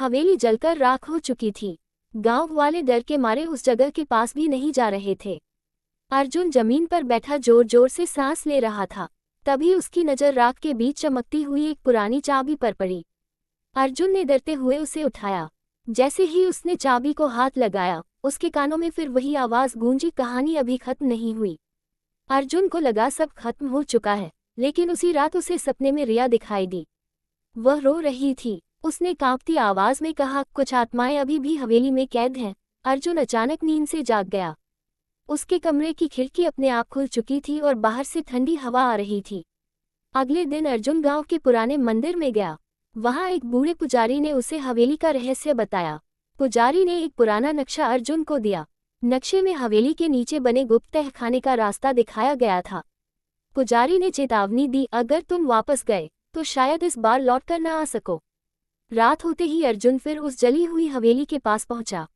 हवेली जलकर राख हो चुकी थी। गांव वाले डर के मारे उस जगह के पास भी नहीं जा रहे थे। अर्जुन जमीन पर बैठा जोर जोर से सांस ले रहा था। तभी उसकी नज़र राख के बीच चमकती हुई एक पुरानी चाबी पर पड़ी। अर्जुन ने डरते हुए उसे उठाया। जैसे ही उसने चाबी को हाथ लगाया, उसके कानों में फिर वही आवाज़ गूंजी, कहानी अभी खत्म नहीं हुई। अर्जुन को लगा सब खत्म हो चुका है, लेकिन उसी रात उसे सपने में रिया दिखाई दी। वह रो रही थी। उसने कांपती आवाज़ में कहा, कुछ आत्माएं अभी भी हवेली में कैद हैं। अर्जुन अचानक नींद से जाग गया। उसके कमरे की खिड़की अपने आप खुल चुकी थी और बाहर से ठंडी हवा आ रही थी। अगले दिन अर्जुन गांव के पुराने मंदिर में गया। वहां एक बूढ़े पुजारी ने उसे हवेली का रहस्य बताया। पुजारी ने एक पुराना नक्शा अर्जुन को दिया। नक्शे में हवेली के नीचे बने गुप्त तहखाने का रास्ता दिखाया गया था। पुजारी ने चेतावनी दी, अगर तुम वापस गए तो शायद इस बार लौटकर न आ सको। रात होते ही अर्जुन फिर उस जली हुई हवेली के पास पहुंचा।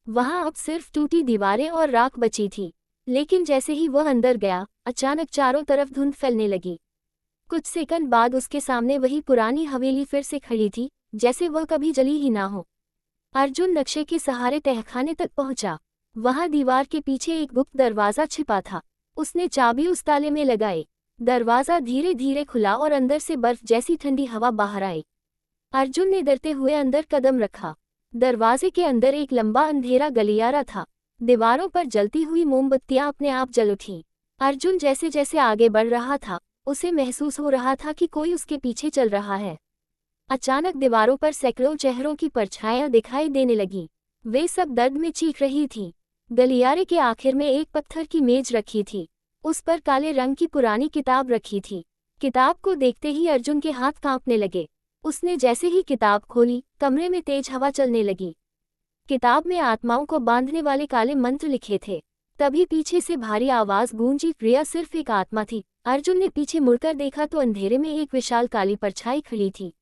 वहां अब सिर्फ टूटी दीवारें और राख बची थी। लेकिन जैसे ही वह अंदर गया, अचानक चारों तरफ धुंध फैलने लगी। कुछ सेकंड बाद उसके सामने वही पुरानी हवेली फिर से खड़ी थी, जैसे वह कभी जली ही ना हो। अर्जुन नक्शे के सहारे तहखाने तक पहुंचा। वहां दीवार के पीछे एक गुप्त दरवाजा छिपा था। उसने चाबी उस ताले में लगाई। दरवाजा धीरे धीरे खुला और अंदर से बर्फ जैसी ठंडी हवा बाहर आई। अर्जुन ने डरते हुए अंदर कदम रखा। दरवाजे के अंदर एक लंबा अंधेरा गलियारा था। दीवारों पर जलती हुई मोमबत्तियां अपने आप जल उठीं। अर्जुन जैसे जैसे आगे बढ़ रहा था, उसे महसूस हो रहा था कि कोई उसके पीछे चल रहा है। अचानक दीवारों पर सैकड़ों चेहरों की परछाइयां दिखाई देने लगीं। वे सब दर्द में चीख रही थीं। गलियारे के आखिर में एक पत्थर की मेज रखी थी। उस पर काले रंग की पुरानी किताब रखी थी। किताब को देखते ही अर्जुन के हाथ कांपने लगे। उसने जैसे ही किताब खोली, कमरे में तेज हवा चलने लगी। किताब में आत्माओं को बांधने वाले काले मंत्र लिखे थे। तभी पीछे से भारी आवाज गूंजी, रिया सिर्फ एक आत्मा थी। अर्जुन ने पीछे मुड़कर देखा तो अंधेरे में एक विशाल काली परछाई खड़ी थी।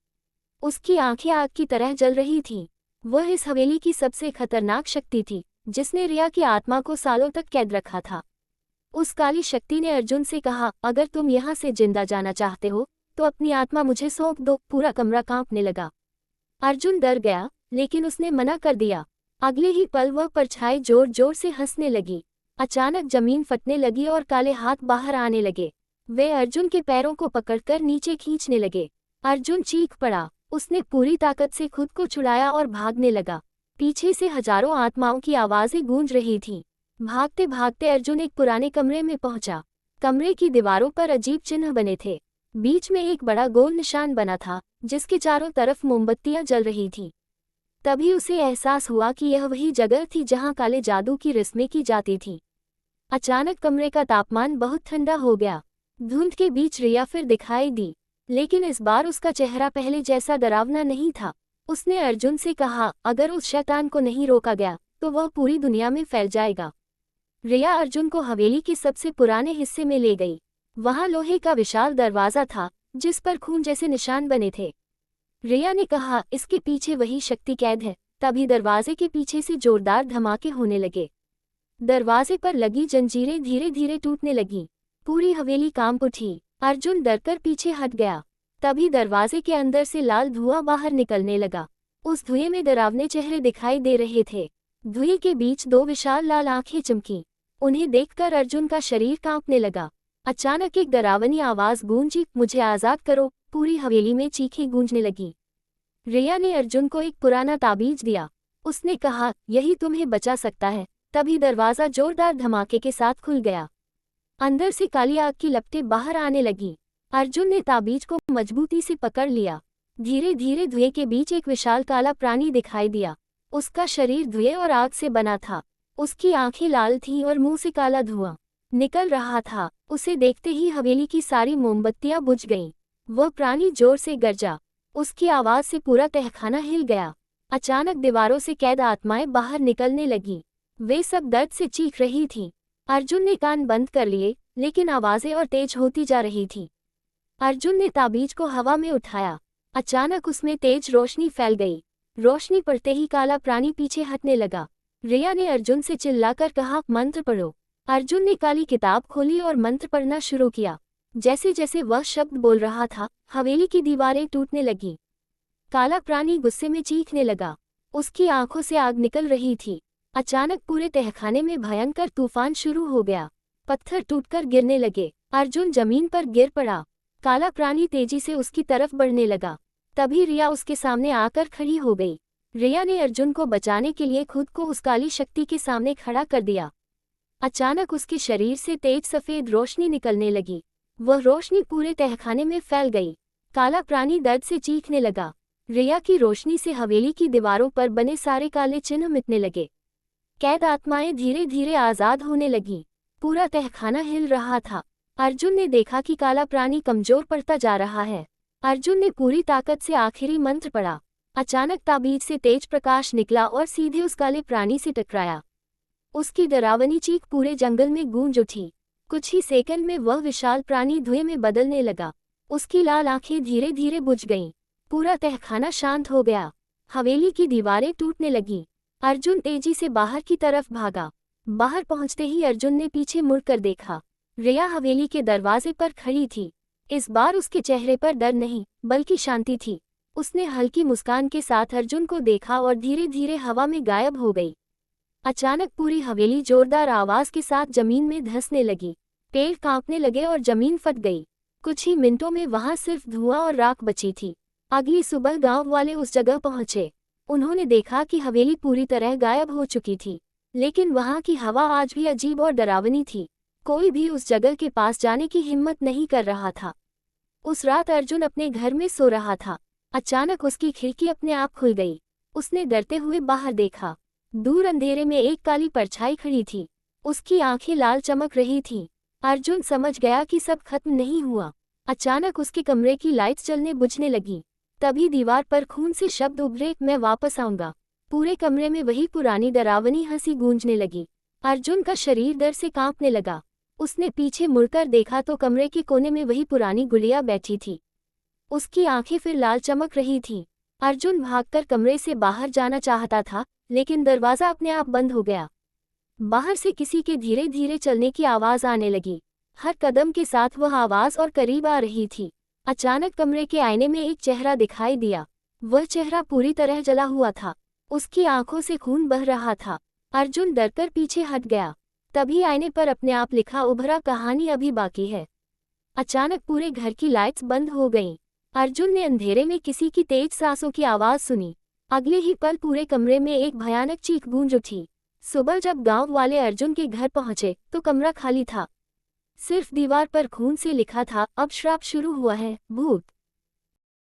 उसकी आंखें आग की तरह जल रही थीं। वह इस हवेली की सबसे खतरनाक शक्ति थी, जिसने रिया की आत्मा को सालों तक कैद रखा था। उस काली शक्ति ने अर्जुन से कहा, अगर तुम यहाँ से जिंदा जाना चाहते हो तो अपनी आत्मा मुझे सौंप दो। पूरा कमरा कांपने लगा। अर्जुन डर गया, लेकिन उसने मना कर दिया। अगले ही पल वह परछाई जोर जोर से हंसने लगी। अचानक जमीन फटने लगी और काले हाथ बाहर आने लगे। वे अर्जुन के पैरों को पकड़कर नीचे खींचने लगे। अर्जुन चीख पड़ा। उसने पूरी ताकत से खुद को छुड़ाया और भागने लगा। पीछे से हजारों आत्माओं की आवाजें गूंज रही थीं। भागते भागते अर्जुन एक पुराने कमरे में पहुंचा। कमरे की दीवारों पर अजीब चिन्ह बने थे। बीच में एक बड़ा गोल निशान बना था, जिसके चारों तरफ मोमबत्तियां जल रही थीं। तभी उसे एहसास हुआ कि यह वही जगह थी जहां काले जादू की रस्में की जाती थीं। अचानक कमरे का तापमान बहुत ठंडा हो गया। धुंध के बीच रिया फिर दिखाई दी, लेकिन इस बार उसका चेहरा पहले जैसा डरावना नहीं था। उसने अर्जुन से कहा, अगर उस शैतान को नहीं रोका गया तो वह पूरी दुनिया में फैल जाएगा। रिया अर्जुन को हवेली के सबसे पुराने हिस्से में ले गई। वहां लोहे का विशाल दरवाजा था, जिस पर खून जैसे निशान बने थे। रिया ने कहा, इसके पीछे वही शक्ति कैद है। तभी दरवाजे के पीछे से जोरदार धमाके होने लगे। दरवाजे पर लगी जंजीरें धीरे धीरे टूटने लगीं। पूरी हवेली कांप उठी। अर्जुन डरकर पीछे हट गया। तभी दरवाजे के अंदर से लाल धुआं बाहर निकलने लगा। उस धुएं में डरावने चेहरे दिखाई दे रहे थे। धुएं के बीच दो विशाल लाल आंखें चमकीं। उन्हें देखकर अर्जुन का शरीर कांपने लगा। अचानक एक डरावनी आवाज गूंजी, मुझे आजाद करो। पूरी हवेली में चीखें गूंजने लगी। रिया ने अर्जुन को एक पुराना ताबीज दिया। उसने कहा, यही तुम्हें बचा सकता है। तभी दरवाजा जोरदार धमाके के साथ खुल गया। अंदर से काली आग की लपटें बाहर आने लगी। अर्जुन ने ताबीज को मजबूती से पकड़ लिया। धीरे धीरे धुएं के बीच एक विशाल काला प्राणी दिखाई दिया। उसका शरीर धुएं और आग से बना था। उसकी आंखें लाल थीं और मुंह से काला धुआं निकल रहा था। उसे देखते ही हवेली की सारी मोमबत्तियां बुझ गईं। वह प्राणी जोर से गरजा। उसकी आवाज से पूरा तहखाना हिल गया। अचानक दीवारों से कैद आत्माएं बाहर निकलने लगीं। वे सब दर्द से चीख रही थीं। अर्जुन ने कान बंद कर लिए, लेकिन आवाजें और तेज होती जा रही थीं। अर्जुन ने ताबीज को हवा में उठाया। अचानक उसमें तेज रोशनी फैल गई। रोशनी पड़ते ही काला प्राणी पीछे हटने लगा। रिया ने अर्जुन से चिल्लाकर कहा, मंत्र पढ़ो। अर्जुन ने काली किताब खोली और मंत्र पढ़ना शुरू किया। जैसे जैसे वह शब्द बोल रहा था, हवेली की दीवारें टूटने लगीं। काला प्राणी गुस्से में चीखने लगा। उसकी आंखों से आग निकल रही थी। अचानक पूरे तहखाने में भयंकर तूफान शुरू हो गया। पत्थर टूटकर गिरने लगे। अर्जुन जमीन पर गिर पड़ा। काला प्राणी तेजी से उसकी तरफ बढ़ने लगा। तभी रिया उसके सामने आकर खड़ी हो गई। रिया ने अर्जुन को बचाने के लिए खुद को उस काली शक्ति के सामने खड़ा कर दिया। अचानक उसके शरीर से तेज सफेद रोशनी निकलने लगी। वह रोशनी पूरे तहखाने में फैल गई। काला प्राणी दर्द से चीखने लगा। रिया की रोशनी से हवेली की दीवारों पर बने सारे काले चिन्ह मिटने लगे। कैद आत्माएं धीरे धीरे आजाद होने लगीं। पूरा तहखाना हिल रहा था। अर्जुन ने देखा कि काला प्राणी कमजोर पड़ता जा रहा है। अर्जुन ने पूरी ताकत से आखिरी मंत्र पढ़ा। अचानक ताबीज से तेज प्रकाश निकला और सीधे उस काले प्राणी से टकराया। उसकी डरावनी चीख पूरे जंगल में गूंज उठी। कुछ ही सेकंड में वह विशाल प्राणी धुएं में बदलने लगा। उसकी लाल आंखें धीरे धीरे बुझ गईं। पूरा तहखाना शांत हो गया। हवेली की दीवारें टूटने लगीं। अर्जुन तेजी से बाहर की तरफ भागा। बाहर पहुंचते ही अर्जुन ने पीछे मुड़कर देखा। रिया हवेली के दरवाजे पर खड़ी थी। इस बार उसके चेहरे पर डर नहीं बल्कि शांति थी। उसने हल्की मुस्कान के साथ अर्जुन को देखा और धीरे धीरे हवा में गायब हो गई। अचानक पूरी हवेली जोरदार आवाज के साथ जमीन में धंसने लगी। पेड़ कांपने लगे और जमीन फट गई। कुछ ही मिनटों में वहां सिर्फ धुआं और राख बची थी। अगली सुबह गांव वाले उस जगह पहुंचे। उन्होंने देखा कि हवेली पूरी तरह गायब हो चुकी थी, लेकिन वहां की हवा आज भी अजीब और डरावनी थी। कोई भी उस जगह के पास जाने की हिम्मत नहीं कर रहा था। उस रात अर्जुन अपने घर में सो रहा था। अचानक उसकी खिड़की अपने आप खुल गई। उसने डरते हुए बाहर देखा। दूर अंधेरे में एक काली परछाई खड़ी थी। उसकी आंखें लाल चमक रही थीं। अर्जुन समझ गया कि सब खत्म नहीं हुआ। अचानक उसके कमरे की लाइट्स जलने बुझने लगी। तभी दीवार पर खून से शब्द उभरे, मैं वापस आऊंगा। पूरे कमरे में वही पुरानी डरावनी हंसी गूंजने लगी। अर्जुन का शरीर डर से कांपने लगा। उसने पीछे मुड़कर देखा तो कमरे के कोने में वही पुरानी गुड़िया बैठी थी। उसकी आंखें फिर लाल चमक रही थीं। अर्जुन भागकर कमरे से बाहर जाना चाहता था, लेकिन दरवाजा अपने आप बंद हो गया। बाहर से किसी के धीरे धीरे चलने की आवाज आने लगी। हर कदम के साथ वह आवाज और करीब आ रही थी। अचानक कमरे के आईने में एक चेहरा दिखाई दिया। वह चेहरा पूरी तरह जला हुआ था। उसकी आंखों से खून बह रहा था। अर्जुन डरकर पीछे हट गया। तभी आईने पर अपने आप लिखा उभरा, कहानी अभी बाकी है। अचानक पूरे घर की लाइट्स बंद हो गईं। अर्जुन ने अंधेरे में किसी की तेज सांसों की आवाज सुनी। अगले ही पल पूरे कमरे में एक भयानक चीख गूंज उठी। सुबह जब गांव वाले अर्जुन के घर पहुंचे तो कमरा खाली था। सिर्फ दीवार पर खून से लिखा था, अब श्राप शुरू हुआ है, भूत।